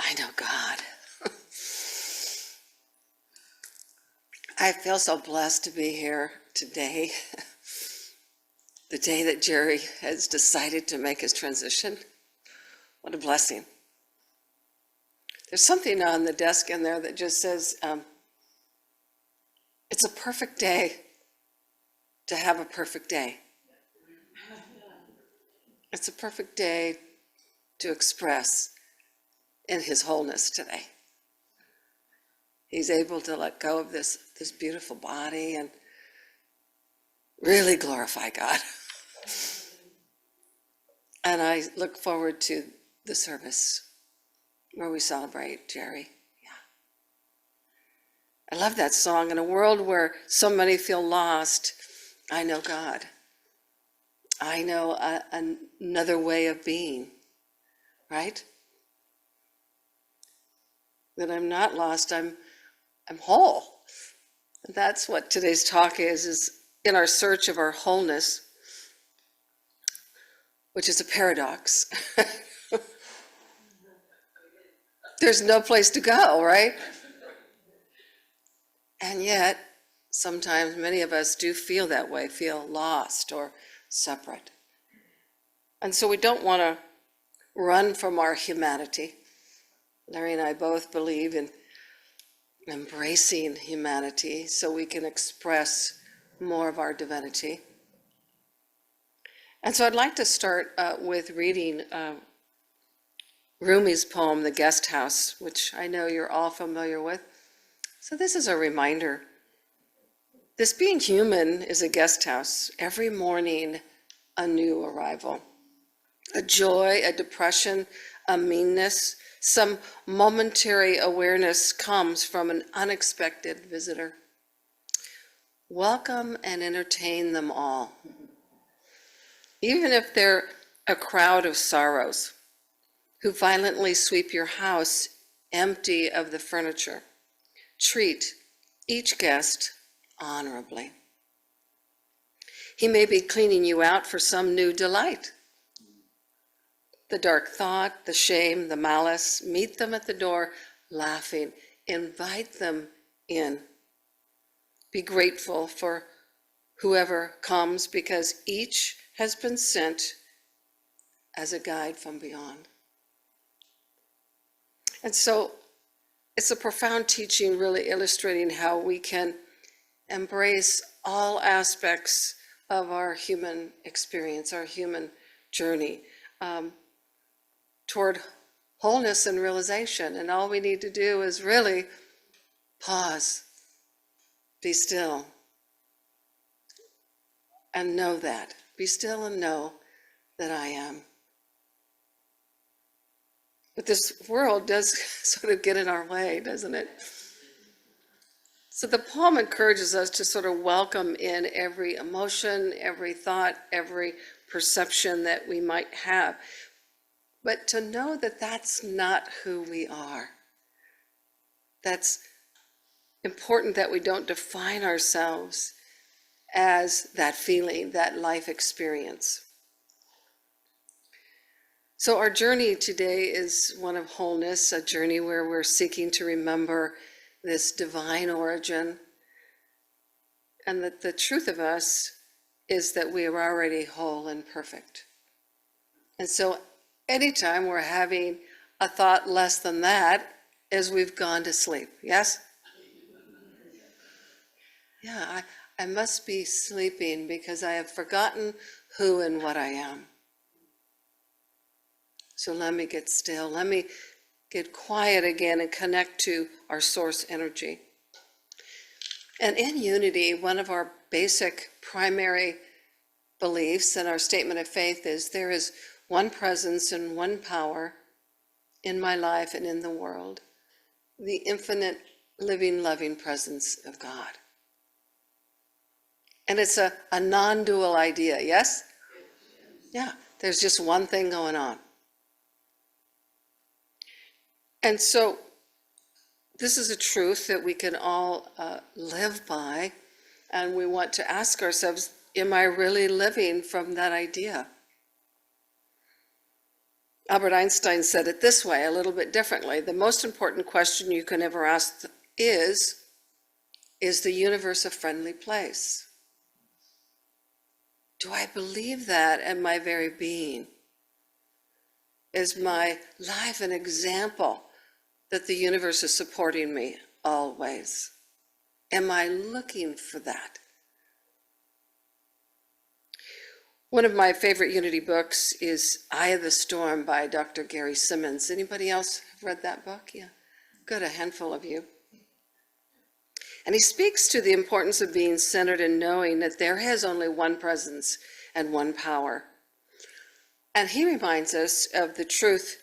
I know God. I feel so blessed to be here today, the day that Jerry has decided to make his transition. What a blessing. There's something on the desk in there that just says, it's a perfect day to have a perfect day. It's a perfect day to express in his wholeness today. He's able to let go of this beautiful body and really glorify God. And I look forward to the service where we celebrate Jerry. Yeah. I love that song. In a world where so many feel lost, I know God. I know another way of being, right? That I'm not lost, I'm whole. And that's what today's talk is in our search of our wholeness, which is a paradox. There's no place to go, right? And yet, sometimes many of us do feel that way, feel lost or separate. And so we don't want to run from our humanity. Larry and I both believe in embracing humanity so we can express more of our divinity. And so I'd like to start with reading Rumi's poem, The Guest House, which I know you're all familiar with. So this is a reminder. This being human is a guest house. Every morning, a new arrival. A joy, a depression, a meanness, some momentary awareness comes from an unexpected visitor. Welcome and entertain them all. Even if they're a crowd of sorrows who violently sweep your house empty of the furniture, treat each guest honorably. He may be cleaning you out for some new delight. The dark thought, the shame, the malice, meet them at the door laughing. Invite them in. Be grateful for whoever comes because each has been sent as a guide from beyond. And so it's a profound teaching really illustrating how we can embrace all aspects of our human experience, our human journey, toward wholeness and realization. And all we need to do is really pause, be still, and know that. Be still and know that I am. But this world does sort of get in our way, doesn't it? So the poem encourages us to sort of welcome in every emotion, every thought, every perception that we might have, but to know that that's not who we are. That's important, that we don't define ourselves as that feeling, that life experience. So our journey today is one of wholeness, a journey where we're seeking to remember this divine origin, and that the truth of us is that we are already whole and perfect. And so anytime we're having a thought less than that, is we've gone to sleep, yes? Yeah, I must be sleeping because I have forgotten who and what I am. So let me get still, let me get quiet again and connect to our source energy. And in unity, one of our basic primary beliefs in our statement of faith is there is one presence and one power in my life and in the world, the infinite, living, loving presence of God. And it's a non-dual idea, yes? Yeah, there's just one thing going on. And so this is a truth that we can all live by, and we want to ask ourselves, am I really living from that idea? Albert Einstein said it this way, a little bit differently. The most important question you can ever ask is the universe a friendly place? Do I believe that in my very being? Is my life an example that the universe is supporting me always? Am I looking for that? One of my favorite Unity books is Eye of the Storm by Dr. Gary Simmons. Anybody else have read that book? Yeah, good, a handful of you. And he speaks to the importance of being centered and knowing that there is only one presence and one power. And he reminds us of the truth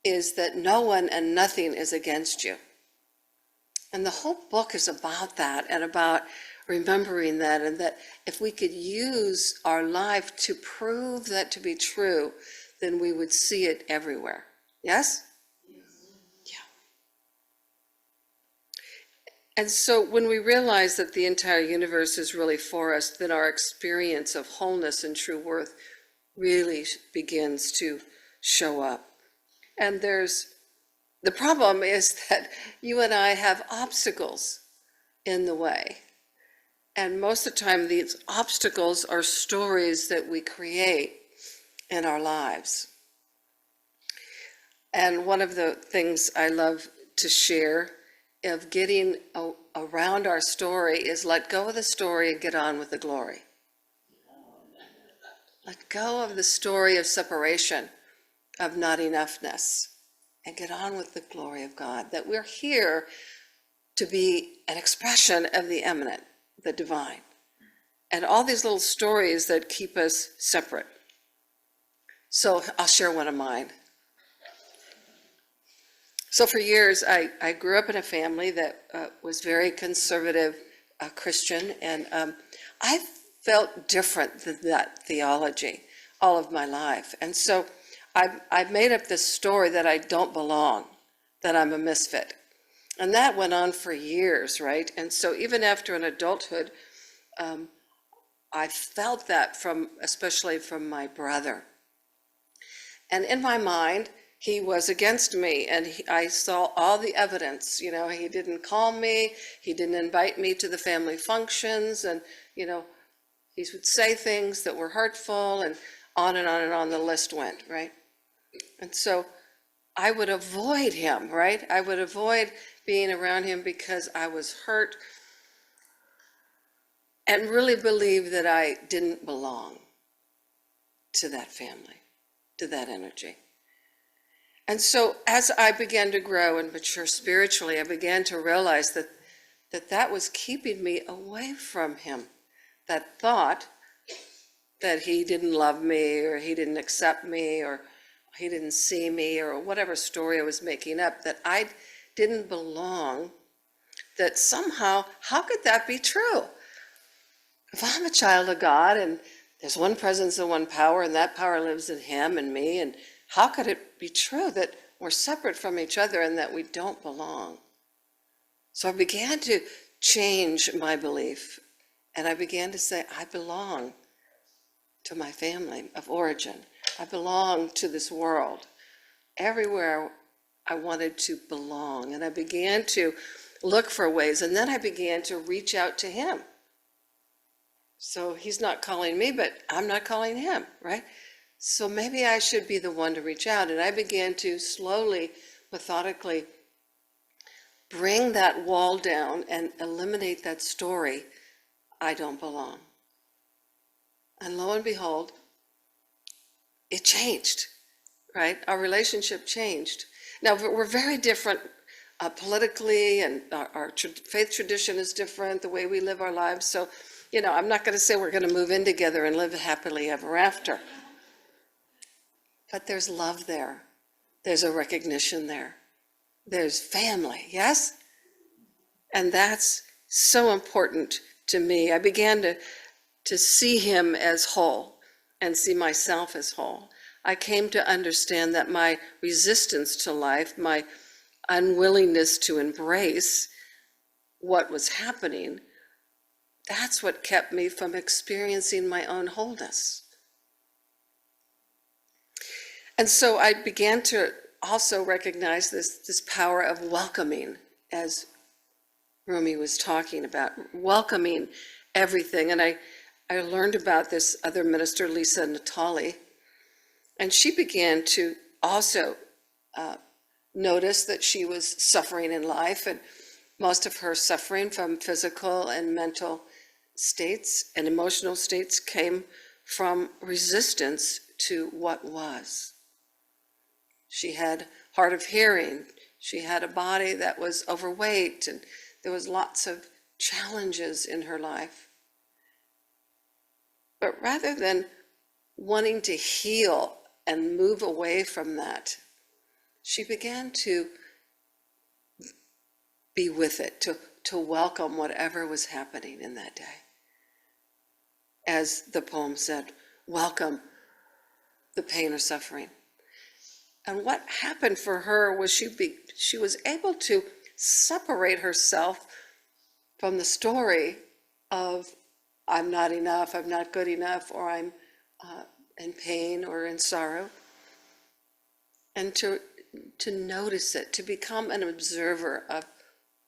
is that no one and nothing is against you. And the whole book is about that and about remembering that, and that if we could use our life to prove that to be true, then we would see it everywhere. Yes? Yeah. And so when we realize that the entire universe is really for us, then our experience of wholeness and true worth really begins to show up. And the problem is that you and I have obstacles in the way. And most of the time, these obstacles are stories that we create in our lives. And one of the things I love to share of getting around our story is let go of the story and get on with the glory. Let go of the story of separation, of not enoughness, and get on with the glory of God, that we're here to be an expression of the eminent, the divine, and all these little stories that keep us separate. So I'll share one of mine. So for years, I grew up in a family that was very conservative Christian, and I felt different than that theology all of my life. And so I've made up this story that I don't belong, that I'm a misfit. And that went on for years, right? And so even after an adulthood, I felt that especially from my brother. And in my mind, he was against me, and I saw all the evidence. You know, he didn't call me, he didn't invite me to the family functions, and, you know, he would say things that were hurtful, and on and on and on the list went, right? And so I would avoid him, right? I would avoid being around him because I was hurt and really believed that I didn't belong to that family, to that energy. And so as I began to grow and mature spiritually, I began to realize that was keeping me away from him. That thought that he didn't love me, or he didn't accept me, or he didn't see me, or whatever story I was making up, that I didn't belong, that somehow, how could that be true? If I'm a child of God and there's one presence and one power, and that power lives in him and me, and how could it be true that we're separate from each other and that we don't belong? So I began to change my belief, and I began to say, I belong to my family of origin. I belong to this world. Everywhere I wanted to belong, and I began to look for ways, and then I began to reach out to him. So he's not calling me, but I'm not calling him, right? So maybe I should be the one to reach out. And I began to slowly, methodically bring that wall down and eliminate that story, I don't belong. And lo and behold, it changed, right? Our relationship changed. Now, we're very different politically, and our faith tradition is different, the way we live our lives. So, you know, I'm not going to say we're going to move in together and live happily ever after. But there's love there. There's a recognition there. There's family, yes? And that's so important to me. I began to see him as whole and see myself as whole. I came to understand that my resistance to life, my unwillingness to embrace what was happening, that's what kept me from experiencing my own wholeness. And so I began to also recognize this power of welcoming, as Rumi was talking about, welcoming everything. And I learned about this other minister, Lisa Natali, and she began to also notice that she was suffering in life, and most of her suffering from physical and mental states and emotional states came from resistance to what was. She had hard of hearing, she had a body that was overweight, and there was lots of challenges in her life. But rather than wanting to heal and move away from that, she began to be with it, to welcome whatever was happening in that day. As the poem said, welcome the pain or suffering. And what happened for her was she was able to separate herself from the story of I'm not enough, I'm not good enough, or I'm in pain or in sorrow, and to notice it, to become an observer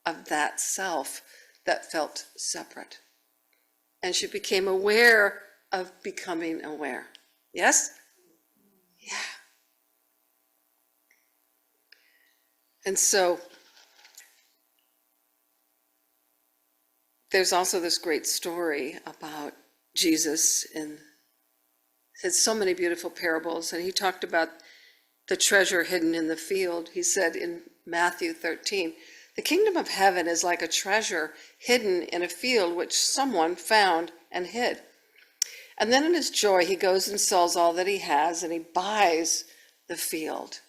of that self that felt separate. And she became aware of becoming aware. Yes? Yeah. And so there's also this great story about Jesus, and had so many beautiful parables, and he talked about the treasure hidden in the field. He said in Matthew 13, the kingdom of heaven is like a treasure hidden in a field which someone found and hid. And then in his joy, he goes and sells all that he has, and he buys the field.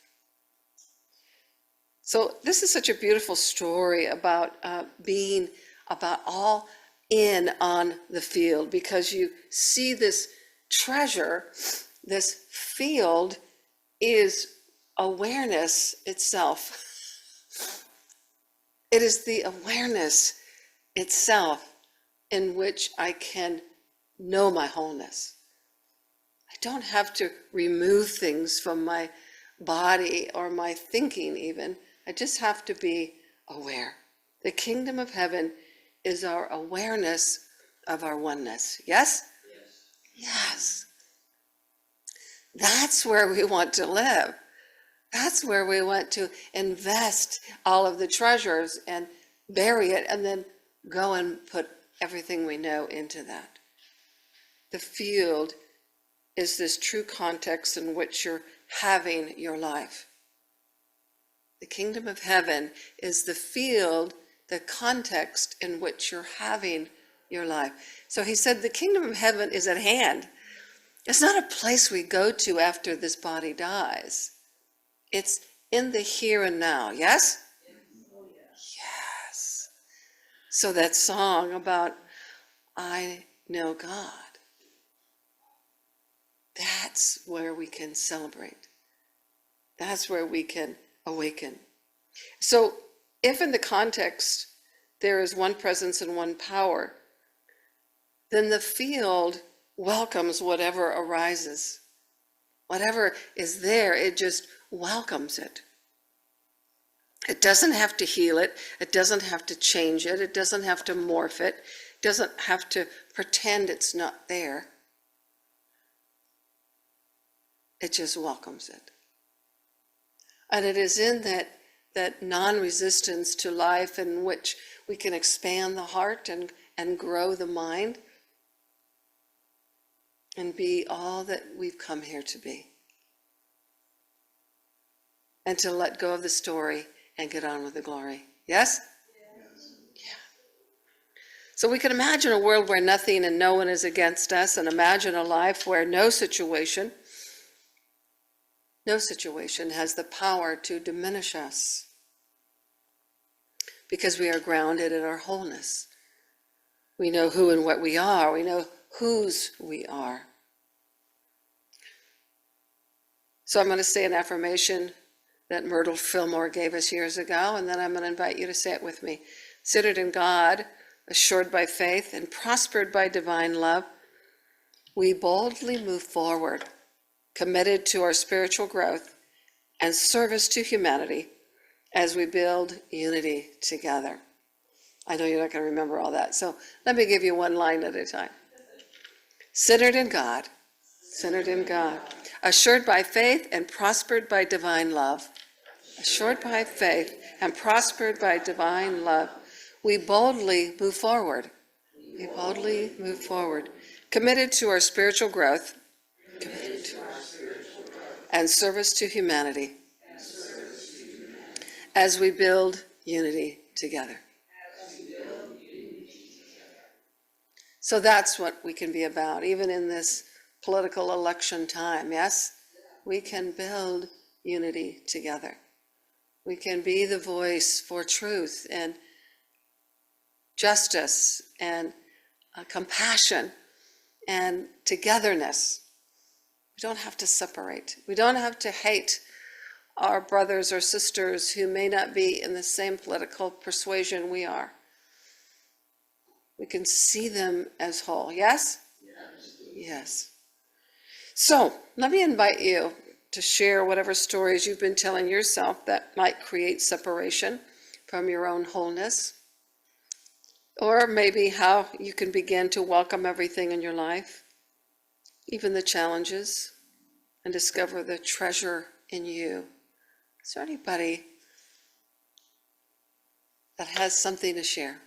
So this is such a beautiful story about being about all in on the field, because you see this treasure, this field is awareness itself. It is the awareness itself in which I can know my wholeness. I don't have to remove things from my body or my thinking even. I just have to be aware. The kingdom of heaven is our awareness of our oneness. Yes? Yes. That's where we want to live. That's where we want to invest all of the treasures and bury it, and then go and put everything we know into that. The field is this true context in which you're having your life. The kingdom of heaven is the field, the context in which you're having your life. So he said the kingdom of heaven is at hand. It's not a place we go to after this body dies. It's in the here and now, yes? Yes. So that song about I know God, that's where we can celebrate. That's where we can awaken. So if in the context there is one presence and one power, then the field welcomes whatever arises. Whatever is there, it just welcomes it. It doesn't have to heal it. It doesn't have to change it. It doesn't have to morph it. It doesn't have to pretend it's not there. It just welcomes it. And it is in that non-resistance to life in which we can expand the heart and grow the mind and be all that we've come here to be. And to let go of the story and get on with the glory. Yes? Yes. Yeah. So we can imagine a world where nothing and no one is against us, and imagine a life where no situation has the power to diminish us, because we are grounded in our wholeness. We know who and what we are. We know whose we are. So I'm going to say an affirmation that Myrtle Fillmore gave us years ago, and then I'm going to invite you to say it with me. Centered in God, assured by faith, and prospered by divine love, we boldly move forward, committed to our spiritual growth and service to humanity as we build unity together. I know you're not going to remember all that, so let me give you one line at a time. Centered in God, assured by faith and prospered by divine love. Assured by faith and prospered by divine love, we boldly move forward. Committed to our spiritual growth and service to humanity as we build unity together. So that's what we can be about, even in this political election time. Yes, we can build unity together. We can be the voice for truth and justice and compassion and togetherness. We don't have to separate. We don't have to hate our brothers or sisters who may not be in the same political persuasion we are. We can see them as whole. Yes? Yes. So let me invite you to share whatever stories you've been telling yourself that might create separation from your own wholeness. Or maybe how you can begin to welcome everything in your life, even the challenges, and discover the treasure in you. Is there anybody that has something to share?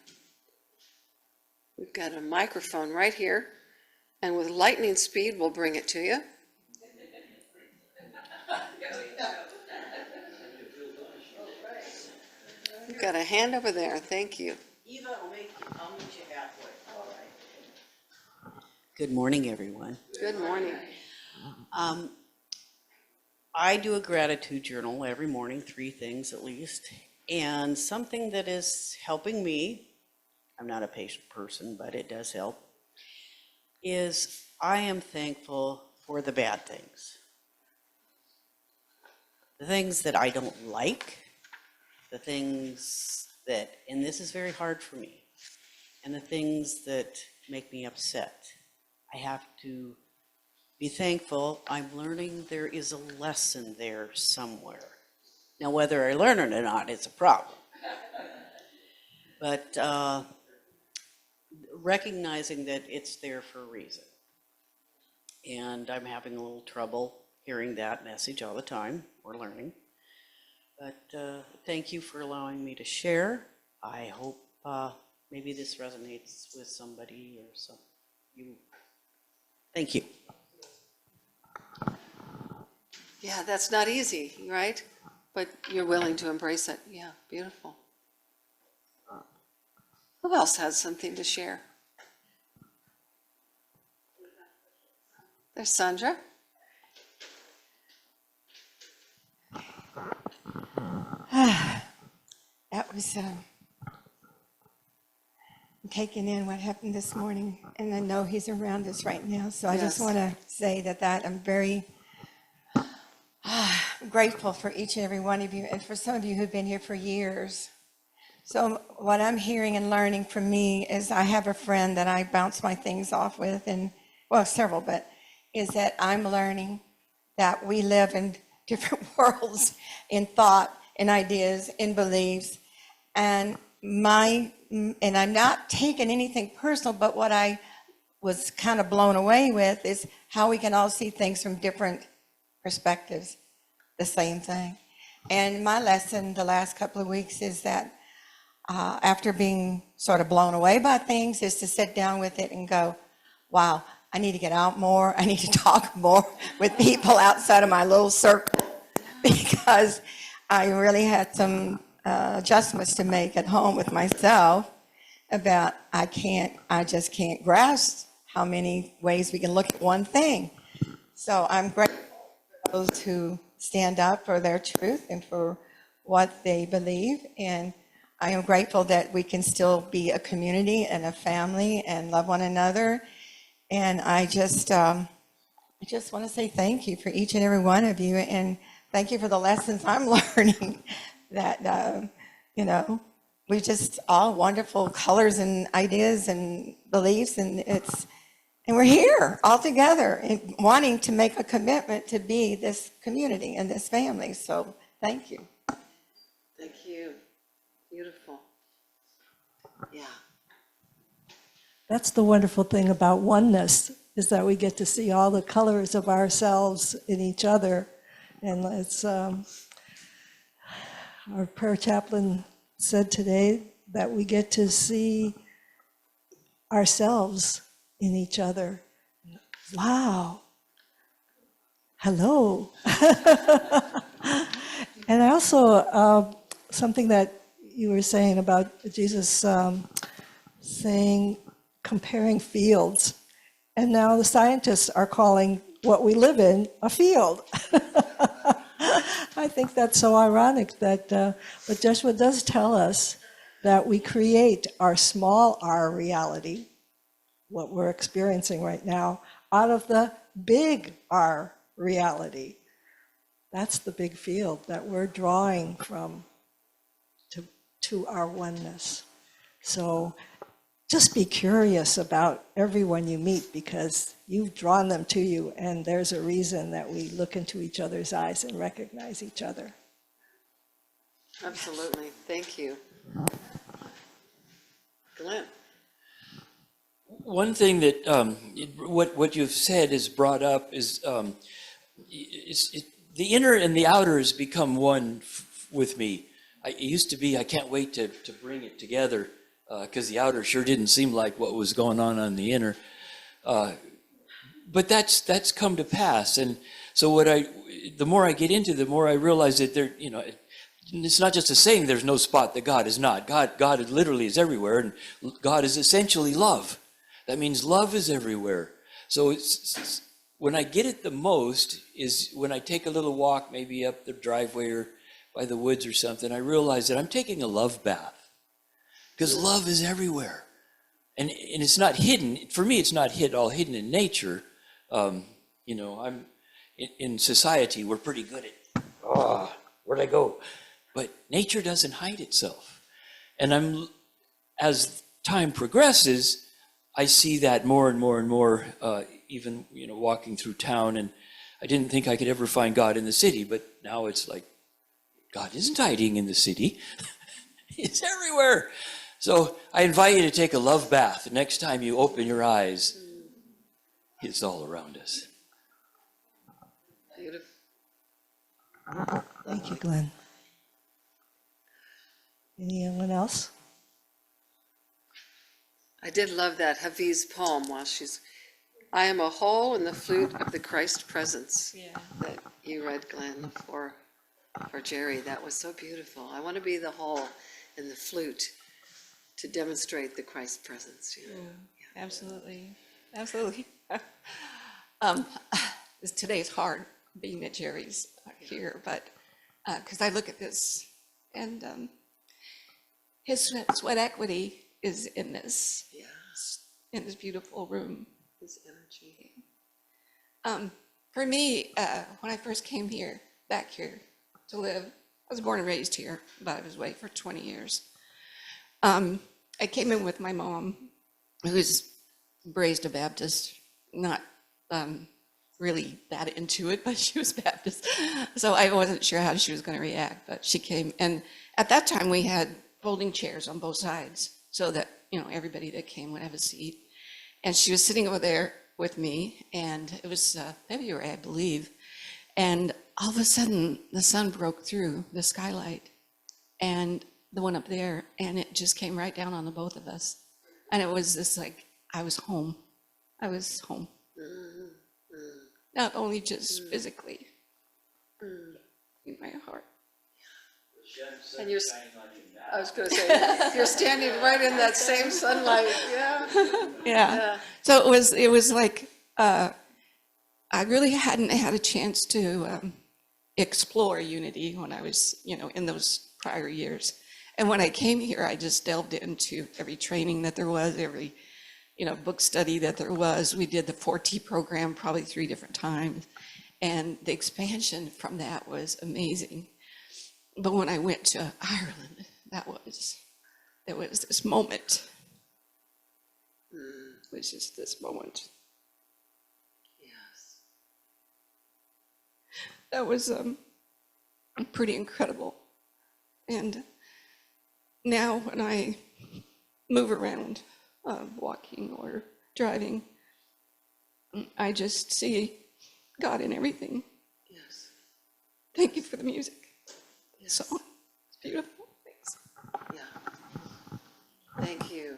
We've got a microphone right here, and with lightning speed, we'll bring it to you. We've got a hand over there. Thank you. Eva, I'll meet you halfway. All right. Good morning, everyone. Good morning. I do a gratitude journal every morning, 3 things at least. And something that is helping me, I'm not a patient person, but it does help, is I am thankful for the bad things. The things that I don't like, the things that, and this is very hard for me, and the things that make me upset. I have to be thankful. I'm learning there is a lesson there somewhere. Now, whether I learn it or not, it's a problem. But recognizing that it's there for a reason. And I'm having a little trouble hearing that message all the time, or learning. But thank you for allowing me to share. I hope maybe this resonates with somebody or some you. Thank you. Yeah, that's not easy, right? But you're willing to embrace it. Yeah, beautiful. Who else has something to share? There's Sandra. That was taking in what happened this morning, and I know he's around us right now, so I just want to say that I'm very grateful for each and every one of you, and for some of you who've been here for years. So what I'm hearing and learning from me is I have a friend that I bounce my things off with, and well, several, but is that I'm learning that we live in different worlds in thought, in ideas, in beliefs, and I'm not taking anything personal, but what I was kind of blown away with is how we can all see things from different perspectives, the same thing. And my lesson the last couple of weeks is that after being sort of blown away by things, is to sit down with it and go, wow, I need to get out more. I need to talk more with people outside of my little circle, because I really had some adjustments to make at home with myself about I just can't grasp how many ways we can look at one thing. So I'm grateful for those who stand up for their truth and for what they believe. And I am grateful that we can still be a community and a family and love one another. And I just want to say thank you for each and every one of you. And thank you for the lessons I'm learning that, we just all wonderful colors and ideas and beliefs. And And we're here all together and wanting to make a commitment to be this community and this family. So thank you. Thank you. Beautiful. Yeah. That's the wonderful thing about oneness, is that we get to see all the colors of ourselves in each other. And it's, our prayer chaplain said today that we get to see ourselves in each other. Wow. Hello. And I also, something that you were saying about Jesus saying, comparing fields. And now the scientists are calling what we live in a field. I think that's so ironic that, but Joshua does tell us that we create our small R reality, what we're experiencing right now, out of the big R reality. That's the big field that we're drawing from to our oneness. So just be curious about everyone you meet, because you've drawn them to you, and there's a reason that we look into each other's eyes and recognize each other. Absolutely. Thank you. Glenn. One thing that what you've said is brought up is the inner and the outer has become one with me. It used to be I can't wait to bring it together because the outer sure didn't seem like what was going on the inner. But that's come to pass, and so the more I get into, the more I realize that there, it's not just a saying. There's no spot that God is not. God literally is everywhere, and God is essentially love. That means love is everywhere. So when I get it the most is when I take a little walk, maybe up the driveway or by the woods or something. I realize that I'm taking a love bath, because love is everywhere, and it's not hidden. For me, it's not all hidden in nature. I'm in society. We're pretty good at where'd I go? But nature doesn't hide itself, and as time progresses, I see that more and more and more, even, walking through town, and I didn't think I could ever find God in the city, but now it's like, God isn't hiding in the city. It's everywhere. So I invite you to take a love bath. Next time you open your eyes, it's all around us. Beautiful. Thank you, Glenn. Anyone else? I did love that Haviz poem I am a hole in the flute of the Christ presence. Yeah. That you read, Glenn, for Jerry. That was so beautiful. I want to be the hole in the flute to demonstrate the Christ presence. Absolutely. Absolutely. Today's hard being at Jerry's here, but because I look at this and his sweat equity is in this beautiful room. His energy. For me, when I first came back here to live, I was born and raised here, but I was away for 20 years. I came in with my mom, who's raised a Baptist, not really that into it, but she was Baptist. So I wasn't sure how she was going to react, but she came. And at that time, we had folding chairs on both sides so that, everybody that came would have a seat. And she was sitting over there with me, and it was February, I believe. And all of a sudden, the sun broke through the skylight and the one up there, and it just came right down on the both of us. And it was just like, I was home. I was home. Not only just physically, in my heart. And I was going to say, you're standing right in that same sunlight. Yeah. Yeah. So it was like, I really hadn't had a chance to explore unity when I was, in those prior years. And when I came here, I just delved into every training that there was, every, book study that there was. We did the 4T program probably 3 different times. And the expansion from that was amazing. But when I went to Ireland, there was this moment. It was just this moment that was pretty incredible. And now when I move around, walking or driving, I just see God in everything. Yes. Thank you for the music. So it's beautiful. Thanks. Yeah. Thank you.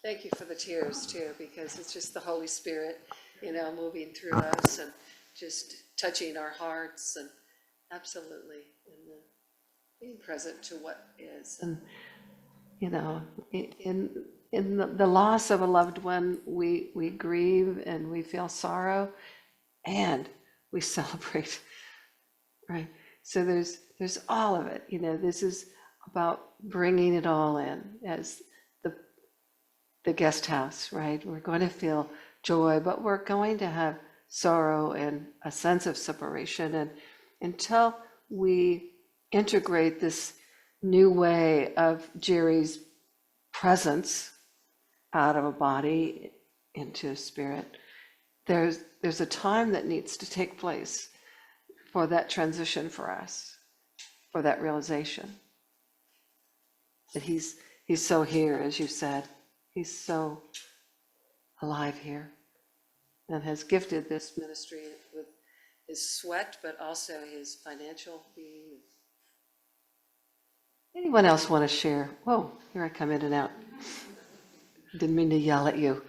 Thank you for the tears too, because it's just the Holy Spirit, moving through us and just touching our hearts, and absolutely, and being present to what is. And, in the loss of a loved one, we grieve and we feel sorrow and we celebrate, right? So there's all of it, this is about bringing it all in as the guest house, right? We're going to feel joy, but we're going to have sorrow and a sense of separation. And until we integrate this new way of Jerry's presence out of a body into spirit, there's a time that needs to take place for that transition for us, for that realization that he's so here, as you said. He's so alive here and has gifted this ministry with his sweat, but also his financial being. Anyone else want to share? Whoa, here I come in and out. Didn't mean to yell at you.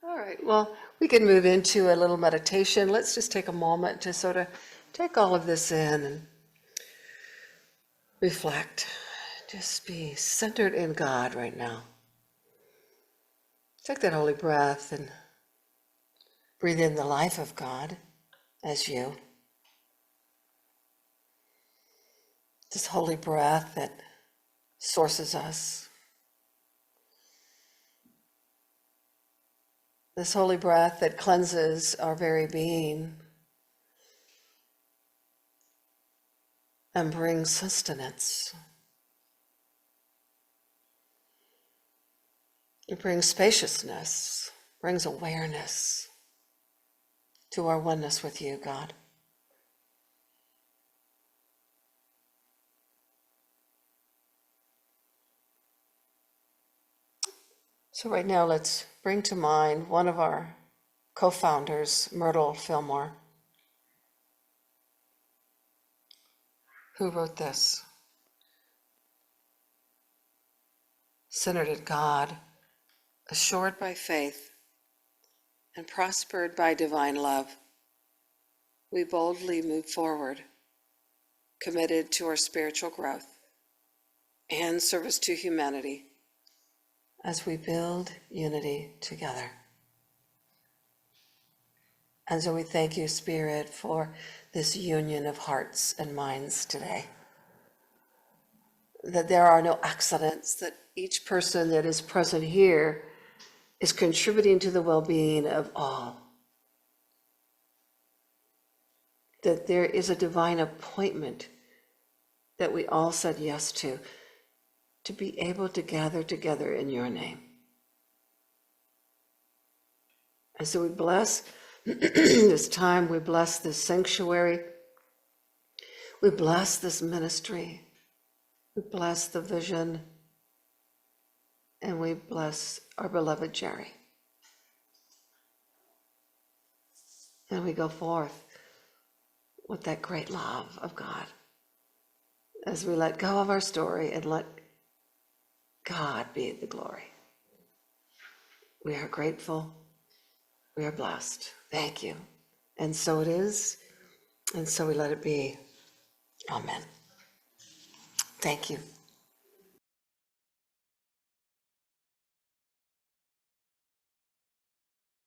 All right, well, we can move into a little meditation. Let's just take a moment to sort of take all of this in and reflect. Just be centered in God right now. Take that holy breath and breathe in the life of God as you. This holy breath that sources us. This holy breath that cleanses our very being and brings sustenance. It brings spaciousness, brings awareness to our oneness with you, God. So right now, let's bring to mind one of our co-founders, Myrtle Fillmore, who wrote this: centered in God, assured by faith, and prospered by divine love, we boldly move forward, committed to our spiritual growth and service to humanity as we build unity together. And so we thank you, Spirit, for this union of hearts and minds today. That there are no accidents, that each person that is present here is contributing to the well-being of all. That there is a divine appointment that we all said yes to be able to gather together in your name. And so we bless this time, we bless this sanctuary, we bless this ministry, we bless the vision, and we bless our beloved Jerry. And we go forth with that great love of God as we let go of our story and let God be the glory. We are grateful. We are blessed. Thank you. And so it is, and so we let it be. Amen. Thank you.